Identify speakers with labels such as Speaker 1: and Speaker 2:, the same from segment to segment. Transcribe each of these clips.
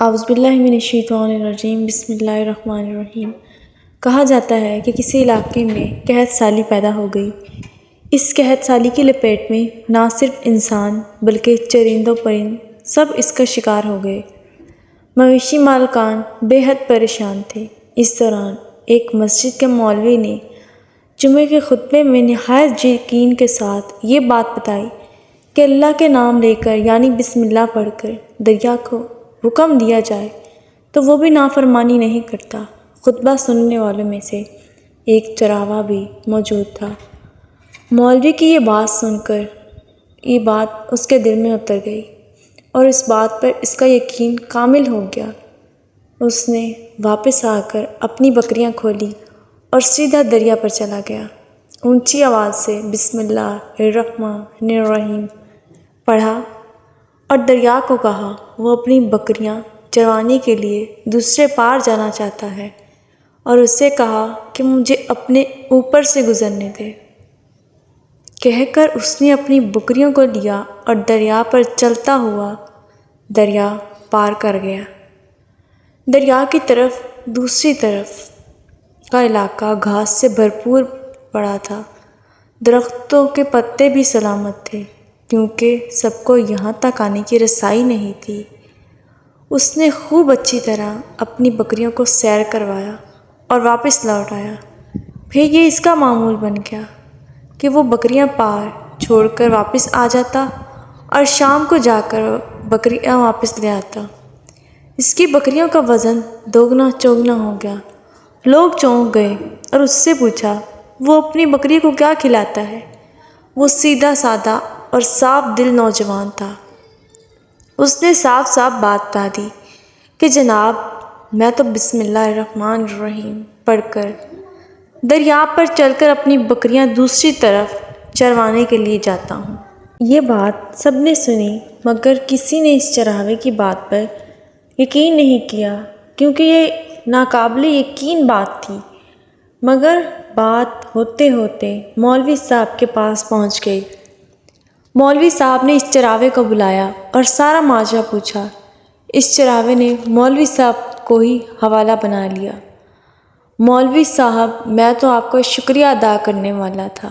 Speaker 1: اعوذ باللہ من الشیطان الرجیم، بسم اللہ الرحمن الرحیم۔ کہا جاتا ہے کہ کسی علاقے میں قحط سالی پیدا ہو گئی۔ اس قحط سالی کی لپیٹ میں نہ صرف انسان بلکہ چرند و پرند سب اس کا شکار ہو گئے۔ مویشی مالکان بے حد پریشان تھے۔ اس دوران ایک مسجد کے مولوی نے جمعے کے خطبے میں نہایت یقین کے ساتھ یہ بات بتائی کہ اللہ کے نام لے کر یعنی بسم اللہ پڑھ کر دریا کو حکم دیا جائے تو وہ بھی نافرمانی نہیں کرتا۔ خطبہ سننے والوں میں سے ایک چراواہ بھی موجود تھا۔ مولوی کی یہ بات سن کر یہ بات اس کے دل میں اتر گئی اور اس بات پر اس کا یقین کامل ہو گیا۔ اس نے واپس آ کر اپنی بکریاں کھولی اور سیدھا دریا پر چلا گیا۔ اونچی آواز سے بسم اللہ الرحمن الرحیم پڑھا اور دریا کو کہا وہ اپنی بکریاں چروانے کے لیے دوسرے پار جانا چاہتا ہے اور اس سے کہا کہ مجھے اپنے اوپر سے گزرنے دے۔ کہہ کر اس نے اپنی بکریوں کو لیا اور دریا پر چلتا ہوا دریا پار کر گیا۔ دریا کی طرف دوسری طرف کا علاقہ گھاس سے بھرپور پڑا تھا۔ درختوں کے پتے بھی سلامت تھے کیونکہ سب کو یہاں تک آنے کی رسائی نہیں تھی۔ اس نے خوب اچھی طرح اپنی بکریوں کو سیر کروایا اور واپس لوٹ آیا۔ پھر یہ اس کا معمول بن گیا کہ وہ بکریاں پار چھوڑ کر واپس آ جاتا اور شام کو جا کر بکریاں واپس لے آتا۔ اس کی بکریوں کا وزن دوگنا چوگنا ہو گیا۔ لوگ چونک گئے اور اس سے پوچھا وہ اپنی بکری کو کیا کھلاتا ہے؟ وہ سیدھا سادہ اور صاف دل نوجوان تھا۔ اس نے صاف صاف بات بتا دی کہ جناب میں تو بسم اللہ الرحمن الرحیم پڑھ کر دریا پر چل کر اپنی بکریاں دوسری طرف چروانے کے لیے جاتا ہوں۔ یہ بات سب نے سنی مگر کسی نے اس چراوے کی بات پر یقین نہیں کیا کیونکہ یہ ناقابل یقین بات تھی۔ مگر بات ہوتے ہوتے مولوی صاحب کے پاس پہنچ گئی۔ مولوی صاحب نے اس چراوے کو بلایا اور سارا ماجرا پوچھا۔ اس چراوے نے مولوی صاحب کو ہی حوالہ بنا لیا۔ مولوی صاحب میں تو آپ کا شکریہ ادا کرنے والا تھا۔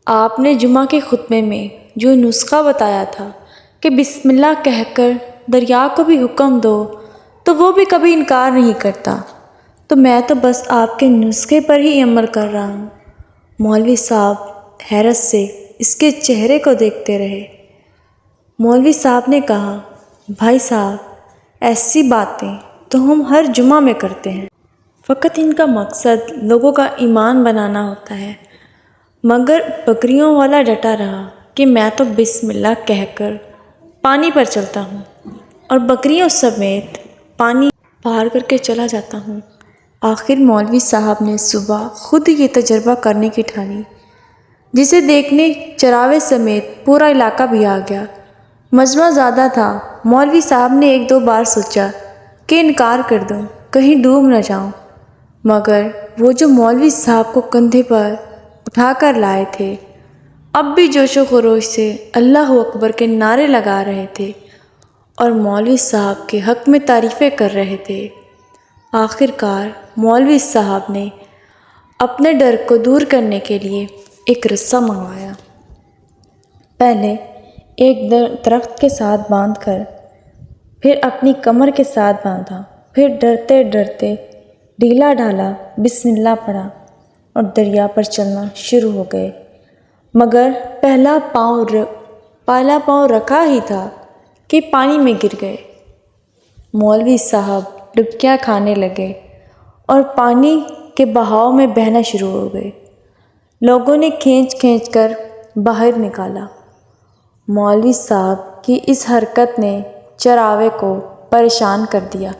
Speaker 1: آپ نے جمعہ کے خطبے میں جو نسخہ بتایا تھا کہ بسم اللہ کہہ کر دریا کو بھی حکم دو تو وہ بھی کبھی انکار نہیں کرتا، تو میں تو بس آپ کے نسخے پر ہی عمل کر رہا ہوں۔ مولوی صاحب حیرت سے اس کے چہرے کو دیکھتے رہے۔ مولوی صاحب نے کہا بھائی صاحب ایسی باتیں تو ہم ہر جمعہ میں کرتے ہیں، فقط ان کا مقصد لوگوں کا ایمان بنانا ہوتا ہے۔ مگر بکریوں والا ڈٹا رہا کہ میں تو بسم اللہ کہہ کر پانی پر چلتا ہوں اور بکریوں سمیت پانی پار کر کے چلا جاتا ہوں۔ آخر مولوی صاحب نے صبح خود یہ تجربہ کرنے کی ٹھانی، جسے دیکھنے چراوے سمیت پورا علاقہ بھی آ گیا۔ مجمع زیادہ تھا۔ مولوی صاحب نے ایک دو بار سوچا کہ انکار کر دوں، کہیں ڈوب نہ جاؤں، مگر وہ جو مولوی صاحب کو کندھے پر اٹھا کر لائے تھے اب بھی جوش و خروش سے اللہ اکبر کے نعرے لگا رہے تھے اور مولوی صاحب کے حق میں تعریفیں کر رہے تھے۔ آخر کار مولوی صاحب نے اپنے ڈر کو دور کرنے کے لیے ایک رسہ منگوایا۔ پہلے ایک درخت کے ساتھ باندھ کر پھر اپنی کمر کے ساتھ باندھا، پھر ڈرتے ڈرتے ڈھیلا ڈھالا بسم اللہ پڑھا اور دریا پر چلنا شروع ہو گئے۔ مگر پہلا پاؤں رکھا ہی تھا کہ پانی میں گر گئے۔ مولوی صاحب ڈبکیاں کھانے لگے اور پانی کے بہاؤ میں بہنا شروع ہو گئے۔ لوگوں نے کھینچ کھینچ کر باہر نکالا۔ مولوی صاحب کی اس حرکت نے چراوے کو پریشان کر دیا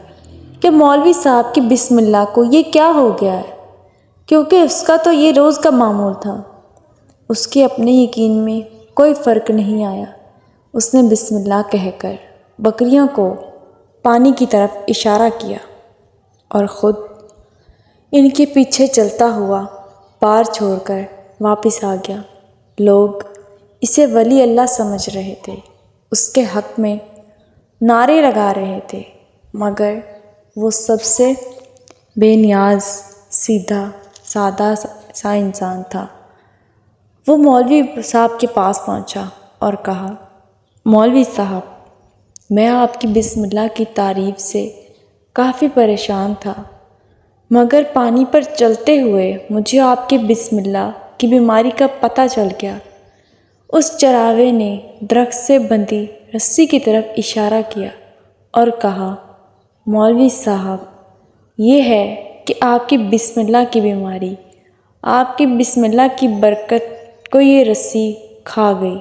Speaker 1: کہ مولوی صاحب کی بسم اللہ کو یہ کیا ہو گیا ہے، کیونکہ اس کا تو یہ روز کا معمول تھا۔ اس کے اپنے یقین میں کوئی فرق نہیں آیا۔ اس نے بسم اللہ کہہ کر بکریوں کو پانی کی طرف اشارہ کیا اور خود ان کے پیچھے چلتا ہوا پار چھوڑ کر واپس آ گیا۔ لوگ اسے ولی اللہ سمجھ رہے تھے، اس کے حق میں نعرے لگا رہے تھے، مگر وہ سب سے بے نیاز سیدھا سادہ سا انسان تھا۔ وہ مولوی صاحب کے پاس پہنچا اور کہا، مولوی صاحب، میں آپ کی بسم اللہ کی تعریف سے کافی پریشان تھا، مگر پانی پر چلتے ہوئے مجھے آپ کے بسم اللہ کی بیماری کا پتہ چل گیا۔ اس چراغے نے درخت سے بندھی رسی کی طرف اشارہ کیا اور کہا، مولوی صاحب، یہ ہے کہ آپ کی بسم اللہ کی بیماری، آپ کی بسم اللہ کی برکت کو یہ رسی کھا گئی۔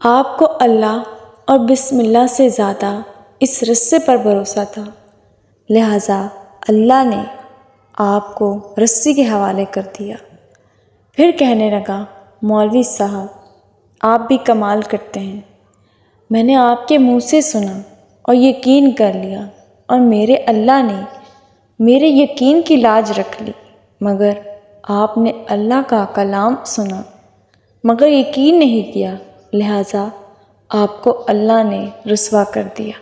Speaker 1: آپ کو اللہ اور بسم اللہ سے زیادہ اس رسے پر بھروسہ تھا، لہٰذا اللہ نے آپ کو رسی کے حوالے کر دیا۔ پھر کہنے لگا، مولوی صاحب، آپ بھی کمال کرتے ہیں۔ میں نے آپ کے منہ سے سنا اور یقین کر لیا، اور میرے اللہ نے میرے یقین کی لاج رکھ لی، مگر آپ نے اللہ کا کلام سنا مگر یقین نہیں کیا، لہٰذا آپ کو اللہ نے رسوا کر دیا۔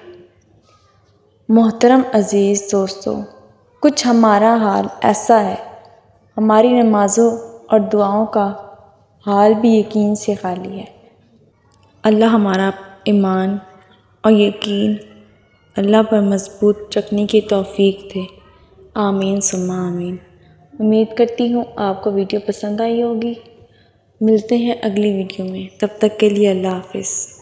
Speaker 1: محترم عزیز دوستو، کچھ ہمارا حال ایسا ہے، ہماری نمازوں اور دعاؤں کا حال بھی یقین سے خالی ہے۔ اللہ ہمارا ایمان اور یقین اللہ پر مضبوط رکھنے کی توفیق دے، آمین ثم آمین۔ امید کرتی ہوں آپ کو ویڈیو پسند آئی ہوگی۔ ملتے ہیں اگلی ویڈیو میں، تب تک کے لیے اللہ حافظ۔